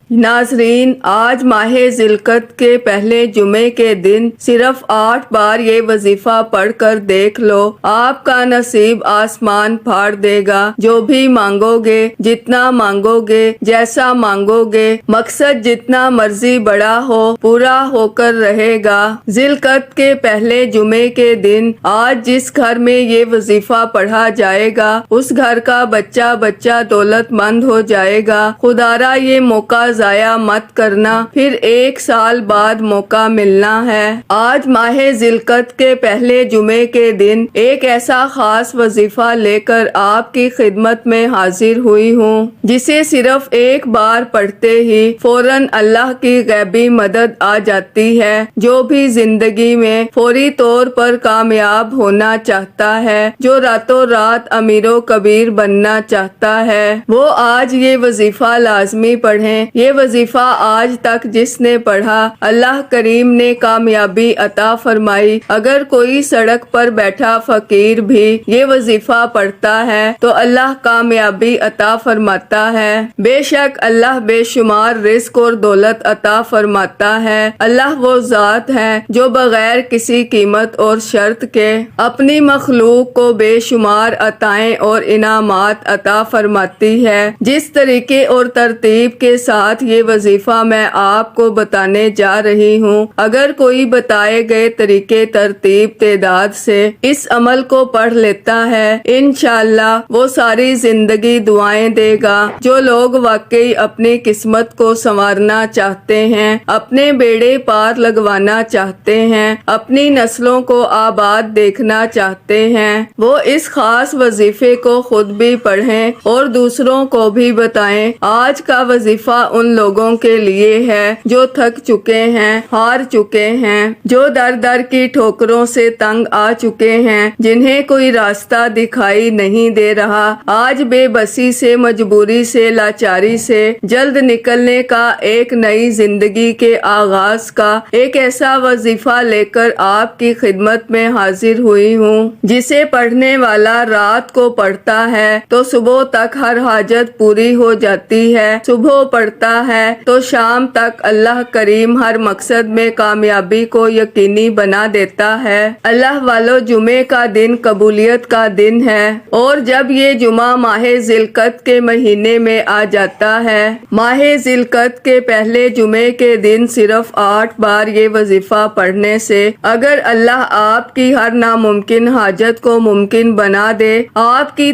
ناظرین، آج ماہ ذوالقعدہ کے پہلے جمعے کے دن صرف 8 بار یہ وظیفہ پڑھ کر دیکھ لو، آپ کا نصیب آسمان پھاڑ دے گا۔ جو بھی مانگو گے، جتنا مانگو گے، جیسا مانگو گے، مقصد جتنا مرضی بڑا ہو، پورا ہو کر رہے گا۔ ذوالقعدہ کے پہلے جمعے کے دن آج جس گھر میں یہ وظیفہ پڑھا جائے گا، اس گھر کا بچہ بچہ دولت مند ہو جائے گا۔ خدارا یہ موقع ضائع مت کرنا، پھر 1 سال بعد موقع ملنا ہے۔ آج ماہ ذوالقعدہ کے پہلے جمعے کے دن ایک ایسا خاص وظیفہ لے کر آپ کی خدمت میں حاضر ہوئی ہوں، جسے صرف ایک بار پڑھتے ہی فوراً اللہ کی غیبی مدد آ جاتی ہے۔ جو بھی زندگی میں فوری طور پر کامیاب ہونا چاہتا ہے، جو راتوں رات امیر و کبیر بننا چاہتا ہے، وہ آج یہ وظیفہ لازمی پڑھیں۔ یہ وظیفہ آج تک جس نے پڑھا، اللہ کریم نے کامیابی عطا فرمائی۔ اگر کوئی سڑک پر بیٹھا فقیر بھی یہ وظیفہ پڑھتا ہے تو اللہ کامیابی عطا فرماتا ہے۔ بے شک اللہ بے شمار رزق اور دولت عطا فرماتا ہے۔ اللہ وہ ذات ہے جو بغیر کسی قیمت اور شرط کے اپنی مخلوق کو بے شمار عطائیں اور انعامات عطا فرماتی ہے۔ جس طریقے اور ترتیب کے ساتھ یہ وظیفہ میں آپ کو بتانے جا رہی ہوں، اگر کوئی بتائے گئے طریقے ترتیب تعداد سے اس عمل کو پڑھ لیتا ہے، انشاءاللہ وہ ساری زندگی دعائیں دے گا۔ جو لوگ واقعی اپنی قسمت کو سنوارنا چاہتے ہیں، اپنے بیڑے پار لگوانا چاہتے ہیں، اپنی نسلوں کو آباد دیکھنا چاہتے ہیں، وہ اس خاص وظیفے کو خود بھی پڑھیں اور دوسروں کو بھی بتائیں۔ آج کا وظیفہ ان لوگوں کے لیے ہے جو تھک چکے ہیں، ہار چکے ہیں، جو در در کی ٹھوکروں سے تنگ آ چکے ہیں، جنہیں کوئی راستہ دکھائی نہیں دے رہا۔ آج بے بسی سے، مجبوری سے، لاچاری سے جلد نکلنے کا، ایک نئی زندگی کے آغاز کا ایک ایسا وظیفہ لے کر آپ کی خدمت میں حاضر ہوئی ہوں، جسے پڑھنے والا رات کو پڑھتا ہے تو صبح تک ہر حاجت پوری ہو جاتی ہے، صبح پڑھتا ہے تو شام تک اللہ کریم ہر مقصد میں کامیابی کو یقینی بنا دیتا ہے۔ اللہ والو، جمعے کا دن قبولیت کا دن ہے، اور جب یہ جمعہ ماہ ذوالقعدہ کے مہینے میں آ جاتا ہے، ماہ ذوالقعدہ کے پہلے جمعے کے دن صرف 8 بار یہ وظیفہ پڑھنے سے اگر اللہ آپ کی ہر ناممکن حاجت کو ممکن بنا دے، آپ کی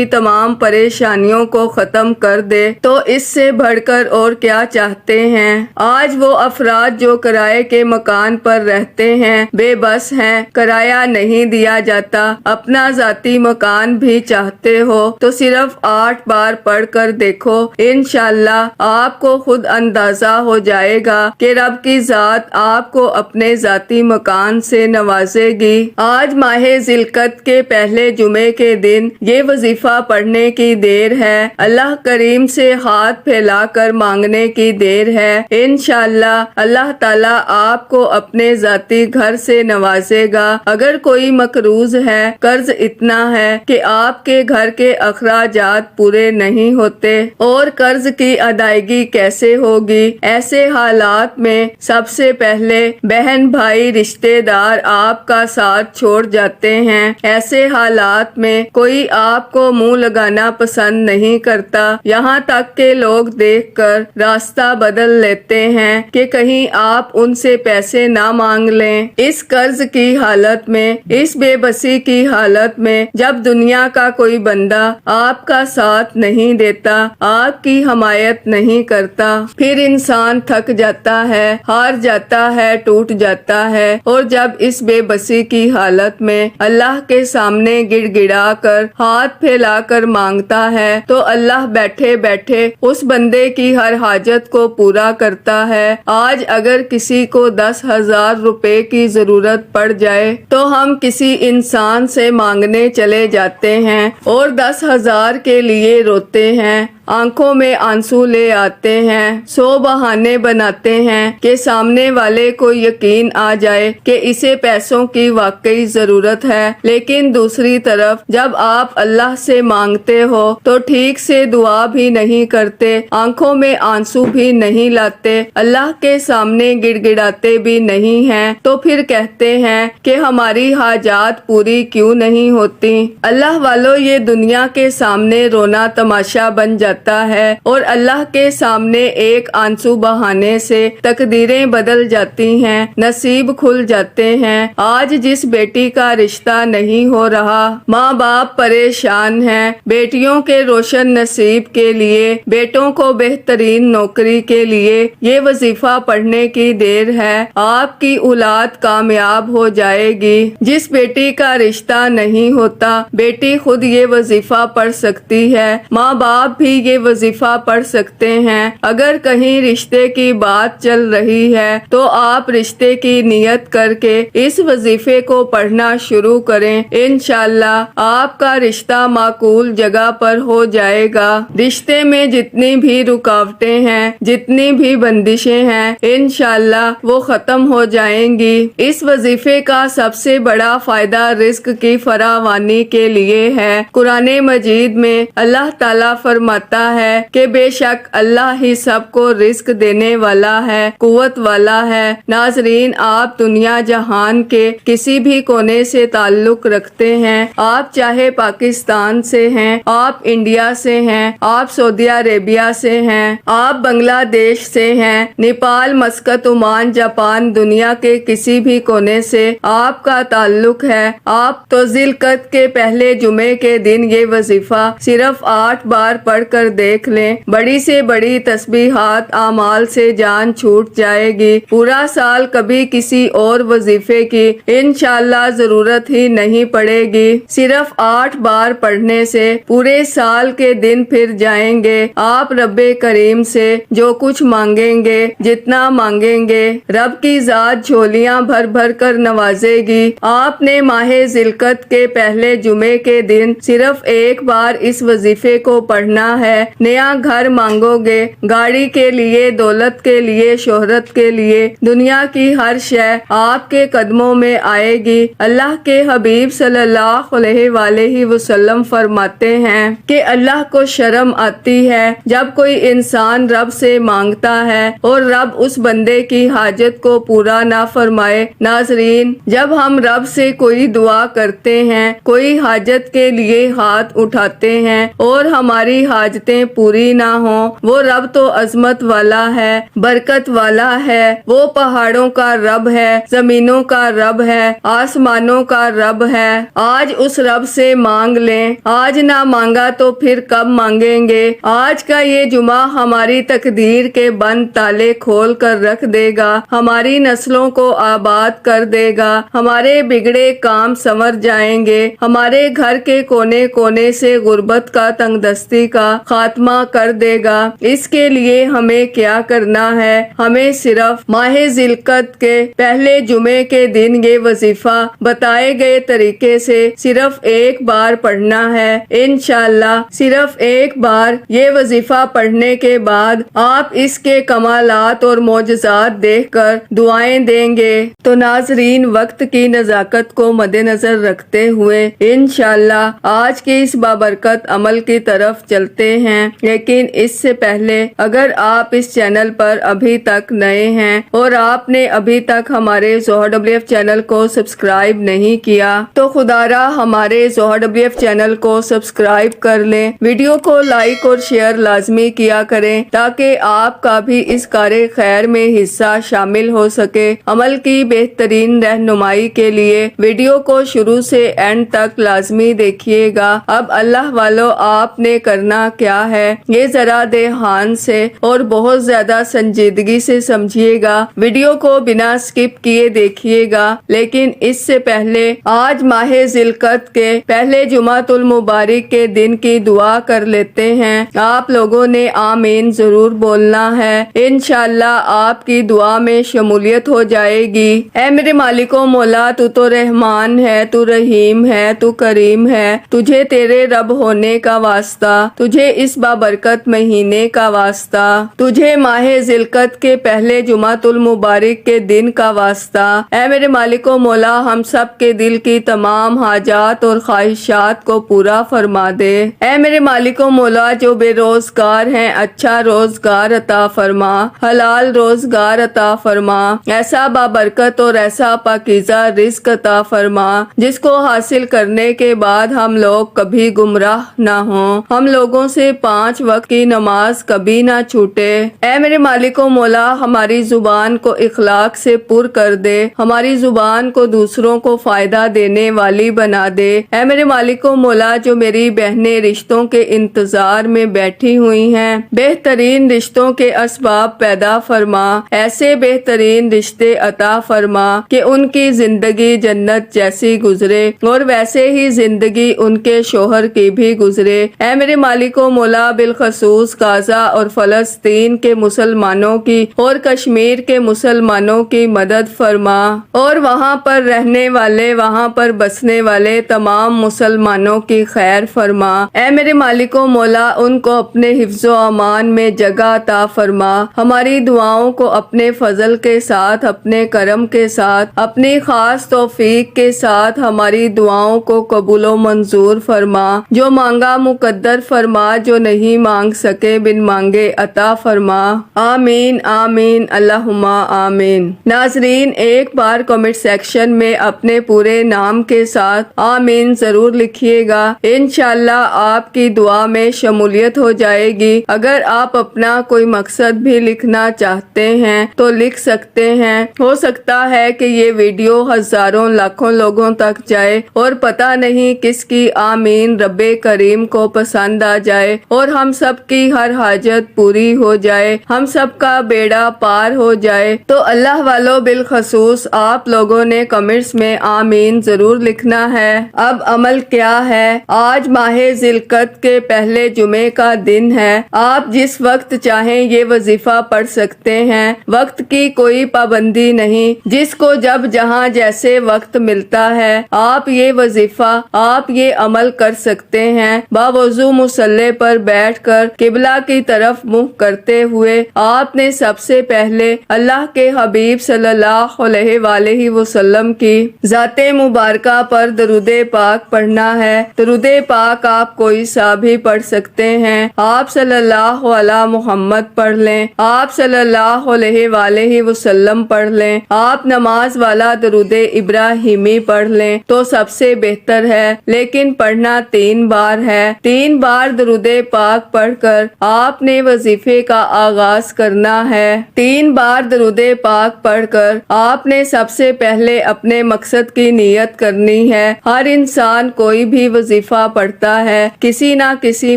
تمام پریشانیوں کو ختم کر دے، تو اس سے بڑھ کر اور کیا چاہتے ہیں؟ آج وہ افراد جو کرائے کے مکان پر رہتے ہیں، بے بس ہیں، کرایہ نہیں دیا جاتا، اپنا ذاتی مکان بھی چاہتے ہو تو صرف 8 بار پڑھ کر دیکھو، انشاءاللہ آپ کو خود اندازہ ہو جائے گا کہ رب کی ذات آپ کو اپنے ذاتی مکان سے نوازے گی۔ آج ماہ ذوالقعدہ کے پہلے جمعے کے دن یہ وظیفہ پڑھنے کی دیر ہے، اللہ کریم سے ہاتھ پھیلا کر مانگنے کی دیر ہے۔ انشاءاللہ اللہ تعالیٰ آپ کو اپنے ذاتی گھر سے نوازے گا۔ اگر کوئی مقروض ہے، قرض اتنا ہے کہ آپ کے گھر کے اخراجات پورے نہیں ہوتے اور قرض کی ادائیگی کیسے ہوگی، ایسے حالات میں سب سے پہلے بہن بھائی رشتے دار آپ کا ساتھ چھوڑ جاتے ہیں۔ ایسے حالات میں کوئی آپ کو منہ لگانا پسند نہیں کرتا، یہاں تک کہ لوگ دیکھ کر راستہ بدل لیتے ہیں کہ کہیں آپ ان سے پیسے نہ مانگ لیں۔ اس قرض کی حالت میں، اس بے بسی کی حالت میں، جب دنیا کا کوئی بندہ آپ کا ساتھ نہیں دیتا، آپ کی حمایت نہیں کرتا، پھر انسان تھک جاتا ہے، ہار جاتا ہے، ٹوٹ جاتا ہے، اور جب اس بے بسی کی حالت میں اللہ کے سامنے گڑ گڑا کر ہاتھ پھیلا کر مانگتا ہے تو اللہ بیٹھے بیٹھے اس بندے کی ہر حاجت کو پورا کرتا ہے۔ آج اگر کسی کو 10,000 روپے کی ضرورت پڑ جائے تو ہم کسی انسان سے مانگنے چلے جاتے ہیں اور 10,000 کے لیے روتے ہیں۔ آنکھوں میں آنسو لے آتے ہیں، 100 بہانے بناتے ہیں کہ سامنے والے کو یقین آ جائے کہ اسے پیسوں کی واقعی ضرورت ہے، لیکن دوسری طرف جب آپ اللہ سے مانگتے ہو تو ٹھیک سے دعا بھی نہیں کرتے، آنکھوں میں آنسو بھی نہیں لاتے، اللہ کے سامنے گڑ گڑاتے بھی نہیں ہیں، تو پھر کہتے ہیں کہ ہماری حاجات پوری کیوں نہیں ہوتی؟ اللہ والو، یہ دنیا کے سامنے رونا تماشا بن جاتا ہے اور اللہ کے سامنے ایک آنسو بہانے سے تقدیریں بدل جاتی ہیں، نصیب کھل جاتے ہیں۔ آج جس بیٹی کا رشتہ نہیں ہو رہا، ماں باپ پریشان ہیں، بیٹیوں کے روشن نصیب کے لیے، بیٹوں کو بہترین نوکری کے لیے یہ وظیفہ پڑھنے کی دیر ہے، آپ کی اولاد کامیاب ہو جائے گی۔ جس بیٹی کا رشتہ نہیں ہوتا، بیٹی خود یہ وظیفہ پڑھ سکتی ہے، ماں باپ بھی یہ وظیفہ پڑھ سکتے ہیں۔ اگر کہیں رشتے کی بات چل رہی ہے تو آپ رشتے کی نیت کر کے اس وظیفے کو پڑھنا شروع کریں، انشاءاللہ آپ کا رشتہ معقول جگہ پر ہو جائے گا۔ رشتے میں جتنی بھی رکاوٹیں ہیں، جتنی بھی بندشیں ہیں، انشاءاللہ وہ ختم ہو جائیں گی۔ اس وظیفے کا سب سے بڑا فائدہ رزق کی فراوانی کے لیے ہے۔ قرآن مجید میں اللہ تعالیٰ فرماتا ہے کہ بے شک اللہ ہی سب کو رزق دینے والا ہے، قوت والا ہے۔ ناظرین، آپ دنیا جہان کے کسی بھی کونے سے تعلق رکھتے ہیں، آپ چاہے پاکستان سے ہیں، آپ انڈیا سے ہیں، آپ سعودی عربیہ سے ہیں، آپ بنگلہ دیش سے ہیں، نیپال، مسقط، عمان، جاپان، دنیا کے کسی بھی کونے سے آپ کا تعلق ہے، آپ تو ذی القعدہ کے پہلے جمعے کے دن یہ وظیفہ صرف 8 بار پڑھ کر دیکھ لیں، بڑی سے بڑی تسبیحات اعمال سے جان چھوٹ جائے گی۔ پورا سال کبھی کسی اور وظیفے کی انشاءاللہ ضرورت ہی نہیں پڑے گی، صرف 8 بار پڑھنے سے پورے سال کے دن پھر جائیں گے۔ آپ رب کریم سے جو کچھ مانگیں گے، جتنا مانگیں گے، رب کی ذات جھولیاں بھر بھر کر نوازے گی۔ آپ نے ماہ ذی القعدہ کے پہلے جمعے کے دن صرف ایک بار اس وظیفے کو پڑھنا ہے، نیا گھر مانگو گے، گاڑی کے لیے، دولت کے لیے، شہرت کے لیے، دنیا کی ہر شے آپ کے قدموں میں آئے گی۔ اللہ کے حبیب صلی اللہ علیہ وآلہ وسلم فرماتے ہیں کہ اللہ کو شرم آتی ہے جب کوئی انسان رب سے مانگتا ہے اور رب اس بندے کی حاجت کو پورا نہ فرمائے۔ ناظرین، جب ہم رب سے کوئی دعا کرتے ہیں، کوئی حاجت کے لیے ہاتھ اٹھاتے ہیں اور ہماری حاجتیں پوری نہ ہوں، وہ رب تو عظمت والا ہے، برکت والا ہے، وہ پہاڑوں کا رب ہے، زمینوں کا رب ہے، آسمانوں کا رب ہے۔ آج اس رب سے مانگ لیں، آج نہ مانگا تو پھر کب مانگیں گے؟ آج کا یہ جمعہ ہماری تقدیر کے بند تالے کھول کر رکھ دے گا، ہماری نسلوں کو آباد کر دے گا، ہمارے بگڑے کام سنور جائیں گے، ہمارے گھر کے کونے کونے سے غربت کا، تنگ دستی کا خاتمہ کر دے گا۔ اس کے لیے ہمیں کیا کرنا ہے؟ ہمیں صرف ماہ ذی القعدہ کے پہلے جمعے کے دن یہ وظیفہ بتائے گئے طریقے سے صرف ایک بار پڑھنا ہے، انشاءاللہ صرف ایک بار یہ وظیفہ پڑھنے کے بعد آپ اس کے کمالات اور معجزات دیکھ کر دعائیں دیں گے۔ تو ناظرین، وقت کی نزاکت کو مد نظر رکھتے ہوئے انشاءاللہ آج کے اس بابرکت عمل کی طرف چلتے ہیں، لیکن اس سے پہلے اگر آپ اس چینل پر ابھی تک نئے ہیں اور آپ نے ابھی تک ہمارے زوہر WF چینل کو سبسکرائب نہیں کیا تو خدا را ہمارے زوہر WF چینل کو سبسکرائب کر لیں، ویڈیو کو لائک اور شیئر لازمی کیا کریں تاکہ آپ کا بھی اس کار خیر میں حصہ شامل ہو سکے۔ عمل کی بہترین رہنمائی کے لیے ویڈیو کو شروع سے اینڈ تک لازمی دیکھیے گا۔ اب اللہ والو، آپ نے کرنا کیا ہے، یہ ذرا دھیان سے اور بہت زیادہ سنجیدگی سے سمجھیے گا، ویڈیو کو بنا سکپ کیے دیکھیے گا۔ لیکن اس سے پہلے آج ماہ ذی القعدہ کے پہلے جمعۃ المبارک کے دن کی دعا کر لیتے ہیں۔ آپ لوگوں نے آمین ضرور بولنا ہے، انشاءاللہ آپ کی دعا میں شمولیت ہو جائے گی۔ اے میرے مالک و مولا، تو رحمان ہے، تو رحیم ہے، تو کریم ہے، تجھے تیرے رب ہونے کا واسطہ، تجھے اس بابرکت مہینے کا واسطہ، تجھے ماہ ذوالقعدہ کے پہلے جمعۃ المبارک کے دن کا واسطہ۔ اے میرے مالک و مولا، ہم سب کے دل کی تمام حاجات اور خواہشات کو پورا فرما دے۔ اے میرے مالک و مولا، جو بے روزگار ہیں اچھا روزگار عطا فرما، حلال روزگار عطا فرما، ایسا بابرکت اور ایسا پاکیزہ رزق عطا فرما جس کو حاصل کرنے کے بعد ہم لوگ کبھی گمراہ نہ ہوں، ہم لوگوں سے 5 وقت کی نماز کبھی نہ چھوٹے۔ اے میرے مالک و مولا، ہماری زبان کو اخلاق سے پر کر دے، ہماری زبان کو دوسروں کو فائدہ دینے والی بنا دے۔ اے میرے مالک و مولا، جو میری بہنیں رشتوں کے انتظار میں بیٹھی ہوئی ہیں، بہترین رشتوں کے اسباب پیدا فرما، ایسے بہترین رشتے عطا فرما کہ ان کی زندگی جنت جیسی گزرے اور ویسے ہی زندگی ان کے شوہر کی بھی گزرے۔ اے میرے مالک و مولا، بالخصوص غزہ اور فلسطین کے مسلمانوں کی اور کشمیر کے مسلمانوں کی مدد فرما، اور وہاں پر رہنے والے، وہاں پر بسنے والے تمام مسلمانوں کی خیر فرما۔ اے میرے مالک و مولا، ان کو اپنے حفظ و امان میں جگہ عطا فرما، ہماری دعاؤں کو اپنے فضل کے ساتھ، اپنے کرم کے ساتھ، اپنی خاص توفیق کے ساتھ ہماری دعاؤں کو قبول و منظور فرما، جو مانگا مقدر فرما، جو نہیں مانگ سکے بن مانگے عطا فرما۔ آمین آمین اللہم آمین۔ ناظرین، ایک بار کمنٹ سیکشن میں اپنے پورے نام کے ساتھ آمین ضرور لکھیے گا، انشاءاللہ آپ کی دعا میں شمولیت ہو جائے گی۔ اگر آپ اپنا کوئی مقصد بھی لکھنا چاہتے ہیں تو لکھ سکتے ہیں، ہو سکتا ہے کہ یہ ویڈیو ہزاروں لاکھوں لوگوں تک جائے اور پتہ نہیں کس کی آمین رب کریم کو پسند آ جائے اور ہم سب کی ہر حاجت پوری ہو جائے، ہم سب کا بیڑا پار ہو جائے۔ تو اللہ والوں، بالخصوص آپ لوگوں نے کمنٹس میں آمین ضرور لکھنا ہے۔ اب عمل کیا ہے؟ آج ماہ ذوالقعدہ کے پہلے جمعے کا دن ہے، آپ جس وقت چاہیں یہ وظیفہ پڑھ سکتے ہیں، وقت کی کوئی پابندی نہیں، جس کو جب جہاں جیسے وقت ملتا ہے آپ یہ وظیفہ، آپ یہ عمل کر سکتے ہیں۔ باوضو مصلی پر بیٹھ کر قبلہ کی طرف منہ کرتے ہوئے آپ نے سب سے پہلے اللہ کے حبیب صلی اللہ علیہ وآلہ وسلم کی ذات مبارکہ پر درود پاک پڑھنا ہے۔ درود پاک آپ کوئی سا بھی پڑھ سکتے ہیں، آپ صلی اللہ علیہ محمد پڑھ لیں، آپ صلی اللہ علیہ وآلہ وسلم پڑھ لیں، آپ نماز والا درود ابراہیمی پڑھ لیں تو سب سے بہتر ہے، لیکن پڑھنا 3 بار ہے۔ 3 بار درود پاک پڑھ کر آپ نے وظیفے کا آغاز کرنا ہے۔ 3 بار درود پاک پڑھ کر آپ نے سب سے پہلے اپنے مقصد کی نیت کرنی ہے۔ ہر انسان کوئی بھی وظیفہ پڑھتا ہے، کسی نہ کسی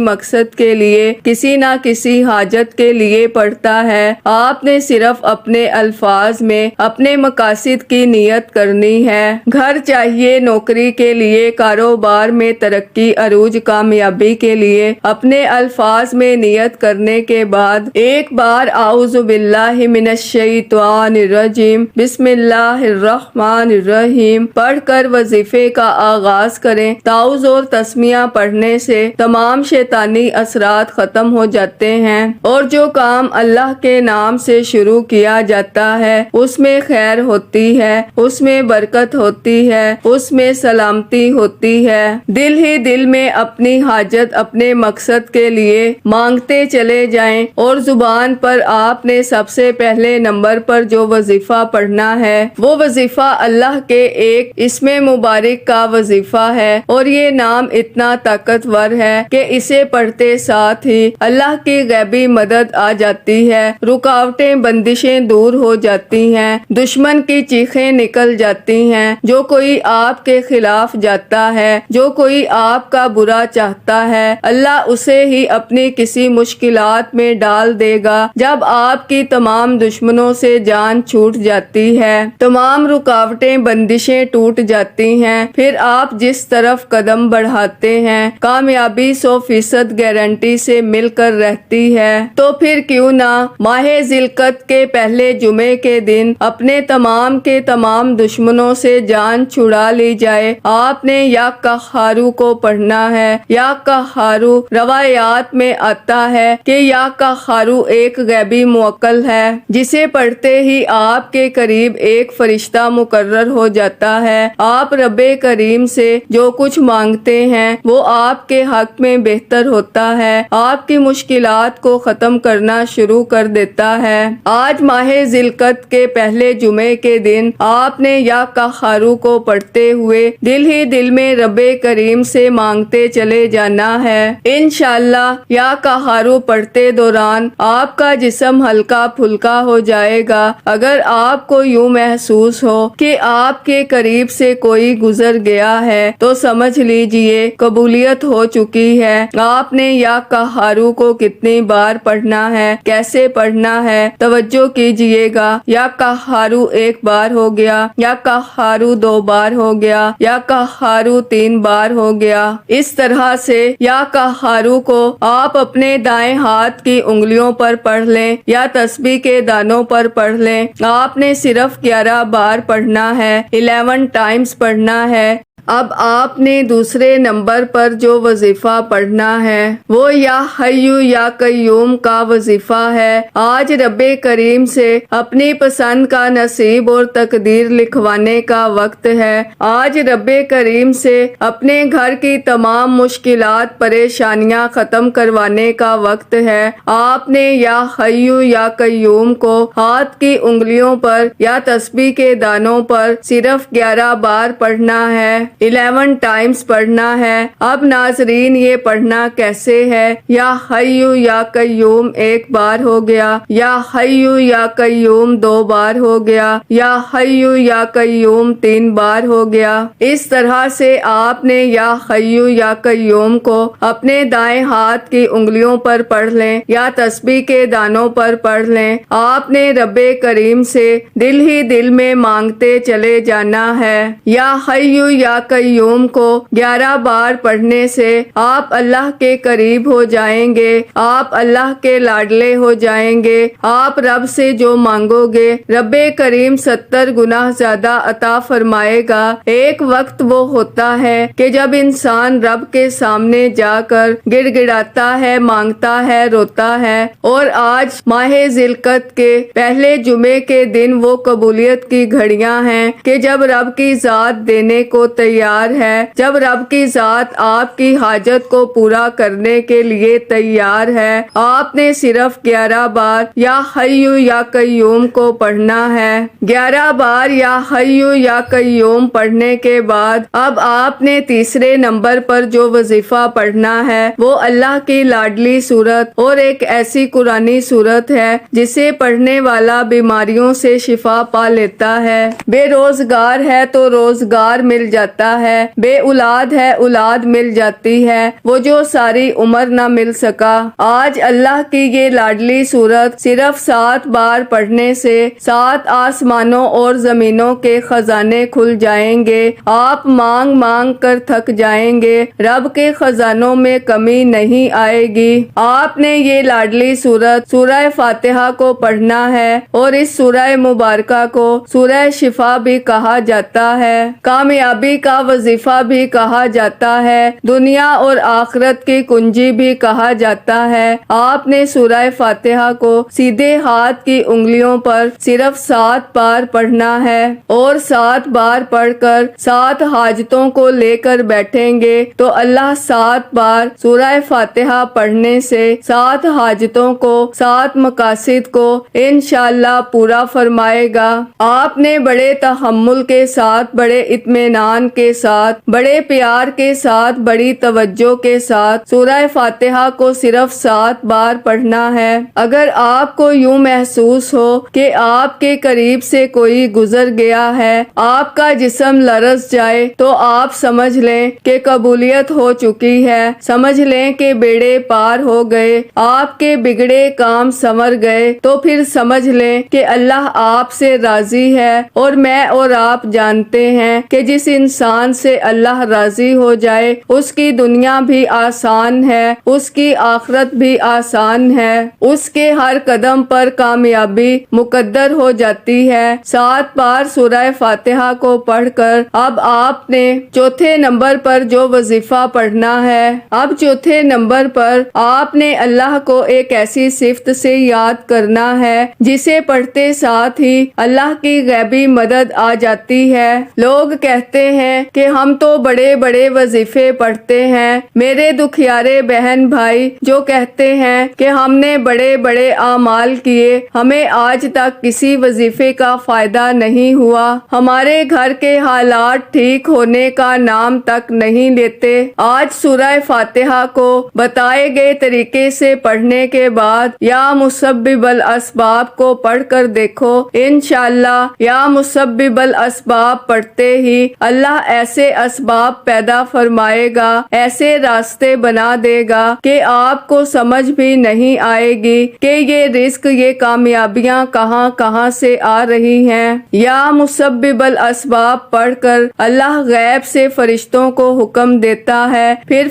مقصد کے لیے، کسی نہ کسی حاجت کے لیے پڑھتا ہے۔ آپ نے صرف اپنے الفاظ میں اپنے مقاصد کی نیت کرنی ہے۔ گھر چاہیے، نوکری کے لیے، کاروبار میں ترقی، عروج، کامیابی کے لیے اپنے الفاظ میں نیت کرنے کے بعد ایک بار اعوذ باللہ من الشیطان الرجیم بسم اللہ الرحمن الرحیم پڑھ کر وظیفے کا آغاز کریں۔ تعوذ اور تسمیہ پڑھنے سے تمام شیطانی اثرات ختم ہو جاتے ہیں، اور جو کام اللہ کے نام سے شروع کیا جاتا ہے اس میں خیر ہوتی ہے، اس میں برکت ہوتی ہے، اس میں سلامتی ہوتی ہے۔ دل ہی دل میں اپنی حاجت اپنے مقصد کے لیے مانگتے چلے جائیں، اور زبان پر آپ نے سب سے پہلے نمبر پر جو وظیفہ پڑھنا ہے وہ وظیفہ اللہ کے ایک اسم مبارک کا وظیفہ ہے، اور یہ نام اتنا طاقتور ہے کہ اسے پڑھتے ساتھ ہی اللہ کی غیبی مدد آ جاتی ہے، رکاوٹیں بندشیں دور ہو جاتی ہیں، دشمن کی چیخیں نکل جاتی ہیں۔ جو کوئی آپ کے خلاف جاتا ہے، جو کوئی آپ کا برا چاہتا ہے، اللہ اسے ہی اپنی کسی مشکلات میں ڈال دے گا۔ جب آپ کی تمام دشمنوں سے جان چھوٹ جاتی ہے، تمام رکاوٹیں بندشیں ٹوٹ جاتی ہیں، پھر آپ جس طرف قدم بڑھاتے ہیں کامیابی 100% گارنٹی سے مل کر رہتی ہے۔ تو پھر کیوں نہ ماہ ذوالقعدہ کے پہلے جمعے کے دن اپنے تمام کے تمام دشمنوں سے جان چھڑا لی جائے۔ آپ نے یا قہارو کو پڑھنا ہے، یا قہارو روایات میں آتا ہے کہ یا قہارو ایک غیبی موکل ہے جسے پڑھتے ہی آپ کے قریب ایک فرشتہ مقرر ہو جاتا ہے۔ آپ رب کریم سے جو کچھ مانگتے ہیں وہ آپ کے حق میں بہتر ہوتا ہے، آپ کی مشکلات کو ختم کرنا شروع کر دیتا ہے۔ آج ماہ ذی القعدہ کے پہلے جمعے کے دن آپ نے یا قہارو کو پڑھتے ہوئے دل ہی دل میں رب کریم سے مانگتے چلے جانا ہے۔ انشاءاللہ یا قہارو پڑھتے دوران آپ کا جسم ہلکا پھلکا ہو جائے گا۔ اگر آپ کو یوں محسوس ہو کہ آپ کے قریب سے کوئی گزر گیا ہے تو سمجھ لیجئے قبولیت ہو چکی ہے۔ آپ نے یا قہارو کو کتنی بار پڑھنا ہے، کیسے پڑھنا ہے، توجہ کیجئے گا۔ یا قہارو ایک بار ہو گیا، یا قہارو 2 بار ہو گیا، یا قہارو 3 بار ہو گیا۔ اس طرح سے یا قہارو کو آپ اپنے دائیں ہاتھ کی انگلیوں پر پڑھ لیں یا تسبیح کے دانوں پر پڑھ لیں۔ آپ نے صرف 11 بار پڑھنا ہے، 11 ٹائمز پڑھنا ہے۔ اب آپ نے دوسرے نمبر پر جو وظیفہ پڑھنا ہے وہ یا حیو یا قیوم کا وظیفہ ہے۔ آج رب کریم سے اپنی پسند کا نصیب اور تقدیر لکھوانے کا وقت ہے۔ آج رب کریم سے اپنے گھر کی تمام مشکلات پریشانیاں ختم کروانے کا وقت ہے۔ آپ نے یا حیو یا قیوم کو ہاتھ کی انگلیوں پر یا تسبیح کے دانوں پر صرف 11 بار پڑھنا ہے، 11 ٹائمز پڑھنا ہے۔ اب ناظرین یہ پڑھنا کیسے ہے؟ یا حیو یا قیوم 1 بار ہو گیا، یا حیو یا قیوم 2 بار ہو گیا، یا حیو یا قیوم 3 بار ہو گیا۔ اس طرح سے آپ نے یا حیو یا قیوم کو اپنے دائیں ہاتھ کی انگلیوں پر پڑھ لیں یا تسبیح کے دانوں پر پڑھ لیں۔ آپ نے رب کریم سے دل ہی دل میں مانگتے چلے جانا ہے۔ یا حیو یا قیوم کو 11 بار پڑھنے سے آپ اللہ کے قریب ہو جائیں گے، آپ اللہ کے لاڈلے ہو جائیں گے۔ آپ رب سے جو مانگو گے رب کریم 70 گنا زیادہ عطا فرمائے گا۔ ایک وقت وہ ہوتا ہے کہ جب انسان رب کے سامنے جا کر گڑ گڑاتا ہے، مانگتا ہے، روتا ہے، اور آج ماہ ذی القعدہ کے پہلے جمعے کے دن وہ قبولیت کی گھڑیاں ہیں کہ جب رب کی ذات دینے کو تیار ہے، جب رب کی ذات آپ کی حاجت کو پورا کرنے کے لیے تیار ہے۔ آپ نے صرف 11 بار یا حیو یا قیوم کو پڑھنا ہے۔ 11 بار یا حیو یا قیوم پڑھنے کے بعد اب آپ نے تیسرے نمبر پر جو وظیفہ پڑھنا ہے وہ اللہ کی لاڈلی سورت اور ایک ایسی قرآنی سورت ہے جسے پڑھنے والا بیماریوں سے شفا پا لیتا ہے۔ بے روزگار ہے تو روزگار مل جاتا ہے، بے اولاد ہے اولاد مل جاتی ہے، وہ جو ساری عمر نہ مل سکا۔ آج اللہ کی یہ لاڈلی سورت صرف 7 بار پڑھنے سے 7 آسمانوں اور زمینوں کے خزانے کھل جائیں گے۔ آپ مانگ مانگ کر تھک جائیں گے، رب کے خزانوں میں کمی نہیں آئے گی۔ آپ نے یہ لاڈلی سورت سورہ فاتحہ کو پڑھنا ہے اور اس سورہ مبارکہ کو سورہ شفا بھی کہا جاتا ہے، کامیابی کا وظیفہ بھی کہا جاتا ہے، دنیا اور آخرت کی کنجی بھی کہا جاتا ہے۔ آپ نے سورہ فاتحہ کو سیدھے ہاتھ کی انگلیوں پر صرف 7 بار پڑھنا ہے اور 7 بار پڑھ کر 7 حاجتوں کو لے کر بیٹھیں گے تو اللہ 7 بار سورہ فاتحہ پڑھنے سے 7 حاجتوں کو، 7 مقاصد کو انشاءاللہ پورا فرمائے گا۔ آپ نے بڑے تحمل کے ساتھ، بڑے اطمینان کے ساتھ، بڑے پیار کے ساتھ، بڑی توجہ کے ساتھ سورہ فاتحہ کو صرف 7 بار پڑھنا ہے۔ اگر آپ کو یوں محسوس ہو کہ آپ کے قریب سے کوئی گزر گیا ہے، آپ کا جسم لرز جائے تو آپ سمجھ لیں کہ قبولیت ہو چکی ہے، سمجھ لیں کہ بیڑے پار ہو گئے، آپ کے بگڑے کام سنور گئے، تو پھر سمجھ لیں کہ اللہ آپ سے راضی ہے۔ اور میں اور آپ جانتے ہیں کہ جس انسان انسان سے اللہ راضی ہو جائے اس کی دنیا بھی آسان ہے، اس کی آخرت بھی آسان ہے، اس کے ہر قدم پر کامیابی مقدر ہو جاتی ہے۔ 7 بار سورہ فاتحہ کو پڑھ کر اب آپ نے چوتھے نمبر پر جو وظیفہ پڑھنا ہے، اب چوتھے نمبر پر آپ نے اللہ کو ایک ایسی صفت سے یاد کرنا ہے جسے پڑھتے ساتھ ہی اللہ کی غیبی مدد آ جاتی ہے۔ لوگ کہتے ہیں کہ ہم تو بڑے بڑے وظیفے پڑھتے ہیں، میرے دکھیارے بہن بھائی جو کہتے ہیں کہ ہم نے بڑے بڑے اعمال کیے، ہمیں آج تک کسی وظیفے کا فائدہ نہیں ہوا، ہمارے گھر کے حالات ٹھیک ہونے کا نام تک نہیں لیتے۔ آج سورہ فاتحہ کو بتائے گئے طریقے سے پڑھنے کے بعد یا مسبب الاسباب کو پڑھ کر دیکھو، انشاءاللہ یا مسبب الاسباب پڑھتے ہی اللہ ایسے اسباب پیدا فرمائے گا، ایسے راستے بنا دے گا کہ آپ کو سمجھ بھی نہیں آئے گی کہ یہ رزق، یہ کامیابیاں کہاں کہاں سے آ رہی ہیں۔ یا مسبب الاسباب پڑھ کر اللہ غیب سے فرشتوں کو حکم دیتا ہے، پھر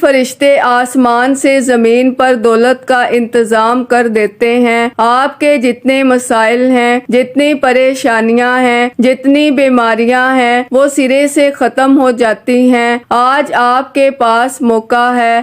فرشتے آسمان سے زمین پر دولت کا انتظام کر دیتے ہیں۔ آپ کے جتنے مسائل ہیں، جتنی پریشانیاں ہیں، جتنی بیماریاں ہیں، وہ سرے سے ختم ہو جاتی ہیں۔ آج آپ کے پاس موقع ہے،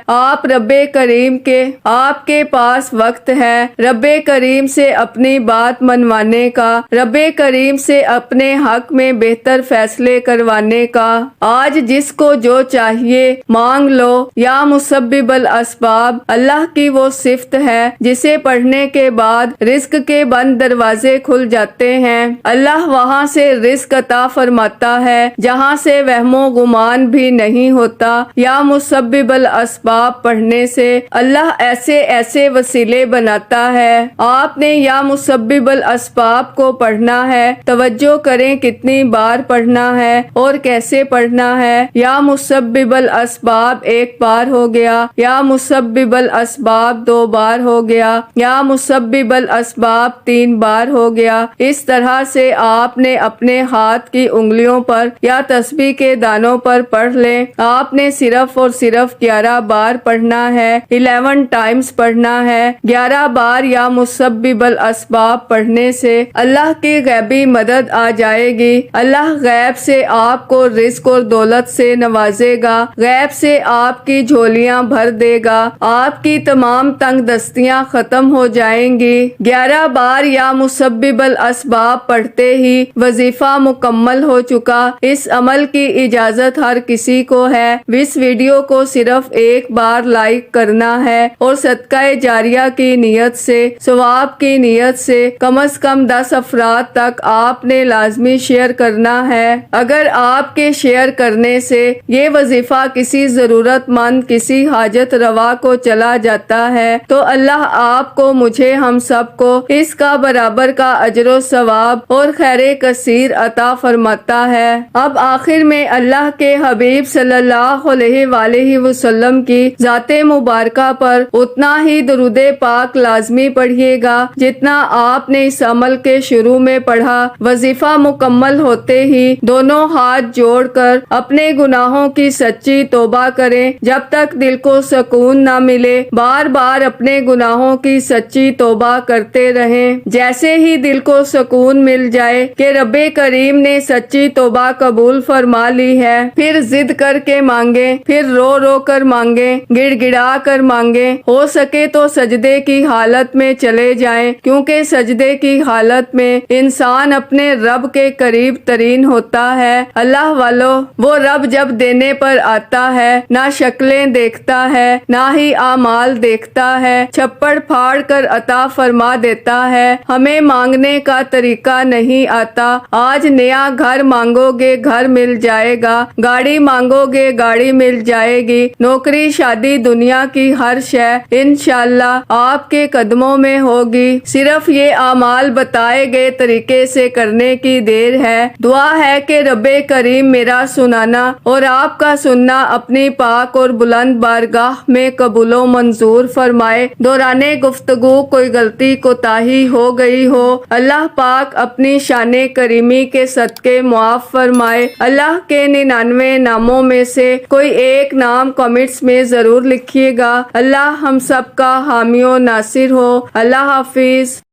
آپ کے پاس وقت ہے رب کریم سے اپنی بات منوانے کا، رب کریم سے اپنے حق میں بہتر فیصلے کروانے کا۔ آج جس کو جو چاہیے مانگ لو۔ یا مسبب الاسباب اللہ کی وہ صفت ہے جسے پڑھنے کے بعد رزق کے بند دروازے کھل جاتے ہیں۔ اللہ وہاں سے رزق عطا فرماتا ہے جہاں سے وہم و گمان بھی نہیں ہوتا۔ یا مسبب الاسباب پڑھنے سے اللہ ایسے ایسے وسیلے بناتا ہے۔ آپ نے یا مسبب الاسباب کو پڑھنا ہے، توجہ کریں کتنی بار پڑھنا ہے اور کیسے پڑھنا ہے۔ یا مسبب الاسباب 1 بار ہو گیا، یا مسبب الاسباب 2 بار ہو گیا، یا مسبب الاسباب 3 بار ہو گیا۔ اس طرح سے آپ نے اپنے ہاتھ کی انگلیوں پر یا تسبیح کے دانوں پر پڑھ لیں۔ آپ نے صرف اور صرف 11 بار پڑھنا ہے، 11 ٹائمز پڑھنا ہے۔ 11 بار یا مسبب الاسباب پڑھنے سے اللہ کی غیبی مدد آ جائے گی۔ اللہ غیب سے آپ کو رزق اور دولت سے نوازے گا، غیب سے آپ کی جھولیاں بھر دے گا، آپ کی تمام تنگ دستیاں ختم ہو جائیں گی۔ 11 بار یا مسبب الاسباب پڑھتے ہی وظیفہ مکمل ہو چکا۔ اس عمل کی اجازت ہر کسی کو ہے۔ اس ویڈیو کو صرف 1 بار لائک کرنا ہے اور صدقہ جاریہ کی نیت سے، ثواب کی نیت سے کم از کم 10 افراد تک آپ نے لازمی شیئر کرنا ہے۔ اگر آپ کے شیئر کرنے سے یہ وظیفہ کسی ضرورت مند، کسی حاجت روا کو چلا جاتا ہے تو اللہ آپ کو، مجھے، ہم سب کو اس کا برابر کا اجر و ثواب اور خیر کثیر عطا فرماتا ہے۔ اب آخر میں اللہ کے حبیب صلی اللہ علیہ وآلہ وسلم کی ذات مبارکہ پر اتنا ہی درود پاک لازمی پڑھیے گا جتنا آپ نے اس عمل کے شروع میں پڑھا۔ وظیفہ مکمل ہوتے ہی دونوں ہاتھ جوڑ کر اپنے گناہوں کی سچی توبہ کریں جب تک دل کو سکون نہ ملے۔ بار بار اپنے گناہوں کی سچی توبہ کرتے رہیں۔ جیسے ہی دل کو سکون مل جائے کہ رب کریم نے سچی توبہ قبول فرما لی ہے، پھر ضد کر کے مانگیں، پھر رو رو کر مانگیں، گڑ گڑا کر مانگیں۔ ہو سکے تو سجدے کی حالت میں چلے جائیں، کیونکہ سجدے کی حالت میں انسان اپنے رب کے قریب ترین ہوتا ہے۔ اللہ والو، وہ رب جب دینے پر آتا ہے نہ شکلیں دیکھتا ہے نہ ہی اعمال دیکھتا ہے، چھپڑ پھاڑ کر عطا فرما دیتا ہے۔ ہمیں مانگنے کا طریقہ نہیں آتا۔ آج نیا گھر مانگو گے گھر مل جائے گا، گاڑی مانگو گے گاڑی مل جائے گی، نوکری، شادی، دنیا کی ہر شے انشاءاللہ آپ کے قدموں میں ہوگی۔ صرف یہ اعمال بتائے گئے طریقے سے کرنے کی دیر ہے۔ دعا ہے کہ رب کریم میرا سنانا اور آپ کا سننا اپنی پاک اور بلند بارگاہ میں قبول و منظور فرمائے۔ دوران گفتگو کوئی غلطی کوتاہی ہو گئی ہو، اللہ پاک اپنی شان کریمی کے صدقے معاف معاف فرمائے۔ اللہ کے 99 ناموں میں سے کوئی ایک نام کمنٹس میں ضرور لکھیے گا۔ اللہ ہم سب کا حامی و ناصر ہو۔ اللہ حافظ۔